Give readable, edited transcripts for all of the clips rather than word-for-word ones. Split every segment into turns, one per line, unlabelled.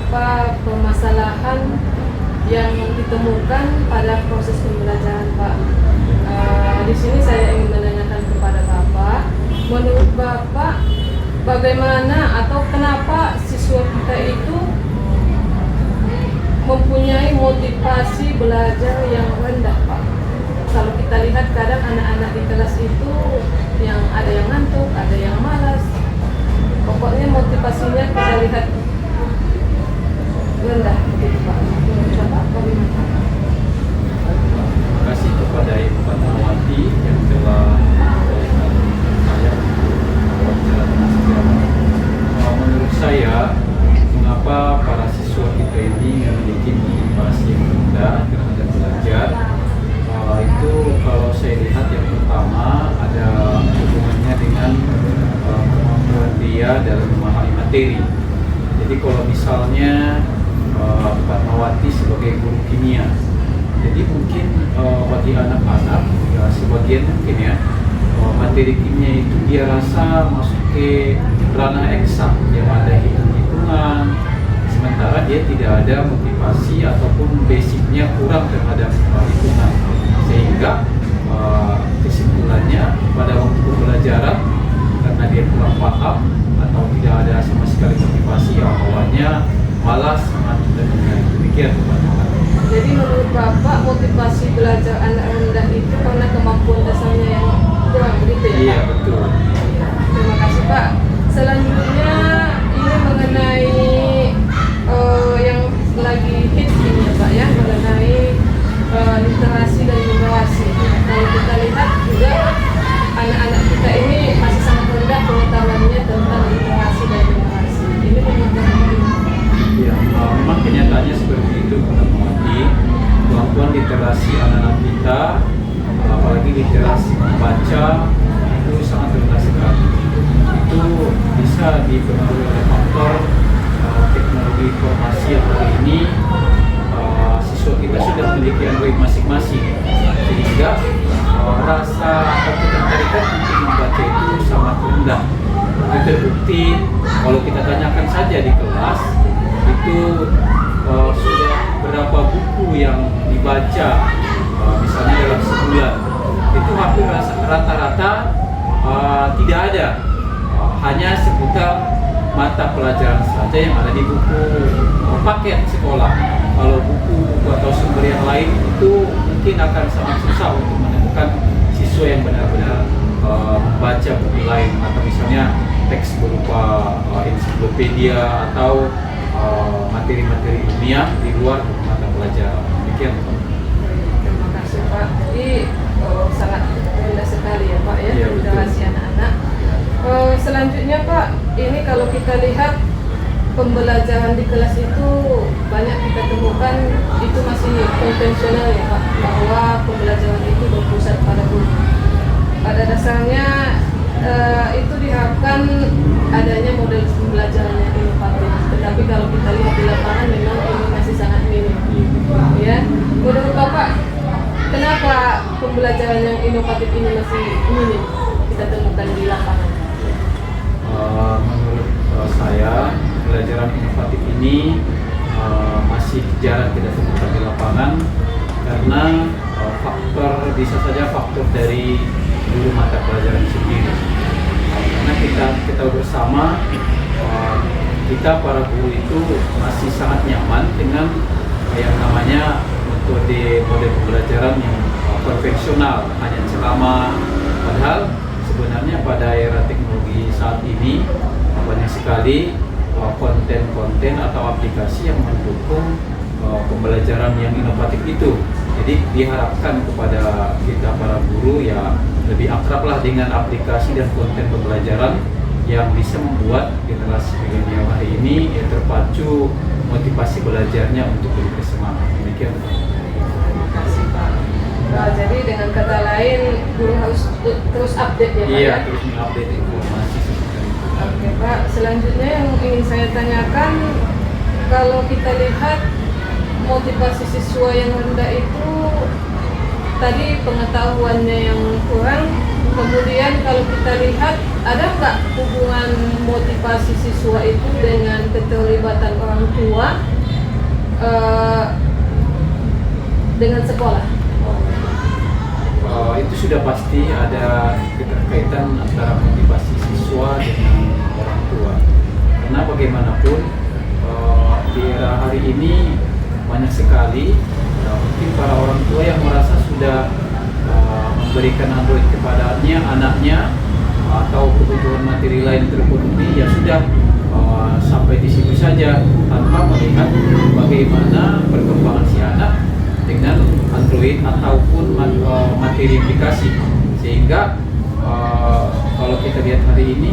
beberapa permasalahan yang ditemukan pada proses pembelajaran, Pak. Di sini saya ingin menanyakan kepada Bapak, menurut Bapak bagaimana atau kenapa siswa kita itu mempunyai motivasi belajar yang rendah, Pak? Kalau kita lihat kadang anak-anak di kelas itu yang ada yang ngantuk, ada yang malas. Pokoknya motivasinya kita lihat rendah, begitu, Pak. Menurut Bapak bagaimana?
Terima kasih kepada Ibu Fatmawati yang telah saya wawancara dengan sejawat. Menurut saya, mengapa para siswa kita ini memiliki motivasi yang rendah terhadap belajar? Itu kalau saya lihat yang pertama ada hubungannya dengan kemampuan dia dalam memahami materi. Jadi kalau misalnya Fatmawati sebagai guru kimia, jadi mungkin bagi anak-anak ya, sebagian mungkin ya materi kimia itu dia rasa masuk ke ranah eksak yang ada hitung-hitungan, sementara dia tidak ada motivasi ataupun basicnya kurang terhadap hitungan, sehingga kesimpulannya pada waktu pembelajaran karena dia kurang paham atau tidak ada sama sekali motivasi, awalnya malas, ngantuk dan lain-lain. Demikian, Pak.
Jadi menurut Bapak motivasi belajar anak rendah itu karena kemampuan dasarnya yang kurang, begitu ya, Pak?
Iya, betul.
Terima kasih, Pak. Selanjutnya ini mengenai yang lagi hit ini ya, Pak, ya, mengenai literasi dan numerasi. Kalau kita lihat juga anak-anak kita ini masih sangat rendah pengetahuannya tentang literasi dan numerasi. Ini bagaimana?
Ya, memang kenyataannya seperti itu, Pak Mawati. Kemampuan literasi anak-anak kita, apalagi literasi membaca, itu sangat rendah sekali. Itu bisa dipengaruhi oleh faktor teknologi informasi yang hari ini siswa kita sudah memiliki Android masing-masing, sehingga rasa atau ketertarikan untuk membaca itu sangat rendah. Itu terbukti kalau kita tanyakan saja di kelas itu sudah berapa buku yang dibaca misalnya dalam sebulan, itu hampir rata-rata tidak ada, hanya seputar mata pelajaran saja yang ada di buku paket sekolah. Kalau buku atau sumber yang lain itu mungkin akan sangat susah untuk menemukan siswa yang benar-benar membaca buku lain, atau misalnya teks berupa ensiklopedia atau materi-materi ilmiah di luar mata pelajaran. Demikian, Pak.
Terima kasih, Pak. Jadi sangat rendah sekali ya, Pak, ya, literasi anak-anak. Selanjutnya, Pak, ini kalau kita lihat pembelajaran di kelas itu banyak kita temukan itu masih konvensional ya, Pak, bahwa pembelajaran itu berpusat pada guru. Pada dasarnya itu diharapkan adanya model pembelajaran yang inovatif, tetapi kalau kita lihat di lapangan memang ini masih sangat minim. Ya, menurut Bapak, kenapa pembelajaran yang inovatif ini masih minim kita temukan di lapangan?
Menurut saya, pelajaran inovatif ini masih jarang kita temukan di lapangan karena faktor bisa saja faktor dari guru mata pelajaran sendiri. Karena kita bersama kita para guru itu masih sangat nyaman dengan yang namanya metode pembelajaran yang konvensional, hanya ceramah. Padahal sebenarnya pada era teknologi saat ini banyak sekali konten-konten atau aplikasi yang mendukung pembelajaran yang inovatif itu. Jadi diharapkan kepada kita para guru ya lebih akrablah dengan aplikasi dan konten pembelajaran yang bisa membuat generasi milenial hari ini ya terpacu motivasi belajarnya untuk lebih bersemangat. Demikian.
Terima kasih, Pak. Jadi dengan kata lain guru harus terus update ya, Pak?
Iya,
ya?
terus mengupdate informasi seperti itu.
Oke, Pak. Selanjutnya yang ingin saya tanyakan, kalau kita lihat motivasi siswa yang rendah itu tadi pengetahuannya yang kurang. Kemudian kalau kita lihat, ada nggak hubungan motivasi siswa itu dengan keterlibatan orang tua dengan sekolah?
Itu sudah pasti ada keterkaitan antara motivasi siswa dengan orang tua. Karena bagaimanapun di era hari ini banyak sekali mungkin para orang tua yang merasa sudah memberikan Android kepadanya anaknya atau kebutuhan materi lain terpenuhi, ya sudah sampai di situ saja tanpa melihat bagaimana perkembangan si anak dengan Android ataupun materi yang dikasih. Sehingga kalau kita lihat hari ini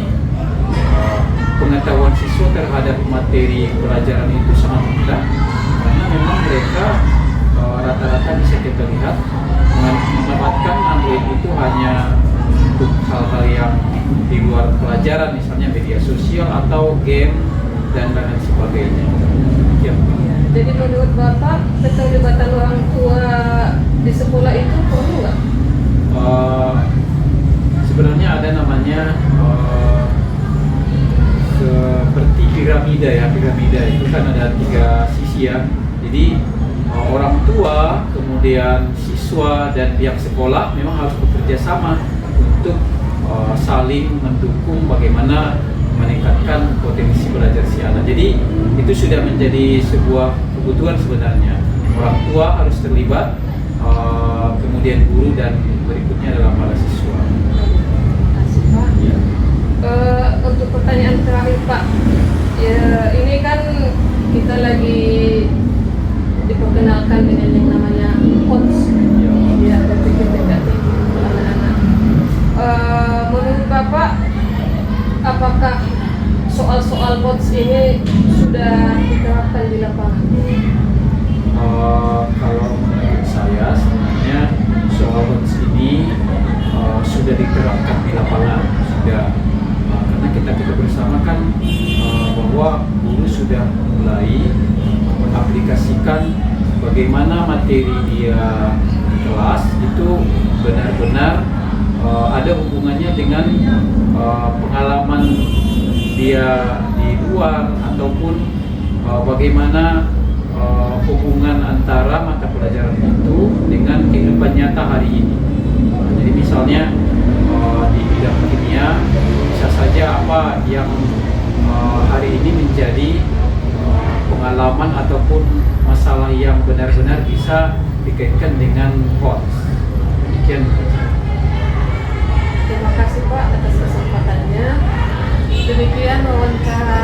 pengetahuan siswa terhadap materi pelajaran itu sangat rendah, karena memang mereka rata-rata bisa kita lihat mendapatkan Android itu hanya untuk hal-hal yang di luar pelajaran, misalnya media sosial atau game dan lain sebagainya. Ya.
Jadi menurut Bapak, keterlibatan orang tua di sekolah itu perlu nggak?
Sebenarnya ada namanya seperti piramida ya. Piramida itu kan ada 3 sisi ya. Jadi orang tua, kemudian siswa dan pihak sekolah memang harus bekerja sama untuk saling mendukung bagaimana meningkatkan potensi belajar si anak. Jadi itu sudah menjadi sebuah kebutuhan sebenarnya. Orang tua harus terlibat, kemudian guru dan berikutnya adalah para siswa.
Terima kasih, Pak.
Ya.
Untuk pertanyaan terakhir, Pak, ya, ini kan kita lagi diperkenalkan dengan yang namanya HOTS, ya, dan tingkat tinggi untuk anak-anak. Menurut Bapak, apakah soal-soal HOTS ini sudah diterapkan di lapangan?
Kalau menurut saya sebenarnya soal HOTS ini sudah diterapkan di lapangan, sudah karena kita bersama kan bahwa guru sudah mulai mengaplikasikan bagaimana materi dia di kelas itu benar-benar ada hubungannya dengan pengalaman dia di luar ataupun bagaimana hubungan antara mata pelajaran itu dengan kehidupan nyata hari ini. Jadi misalnya di bidang kimia bisa saja apa yang hari ini menjadi pengalaman ataupun masalah yang benar-benar bisa dikaitkan dengan HOTS. Demikian.
Terima kasih, Pak, atas kesempatannya. Demikian wawancara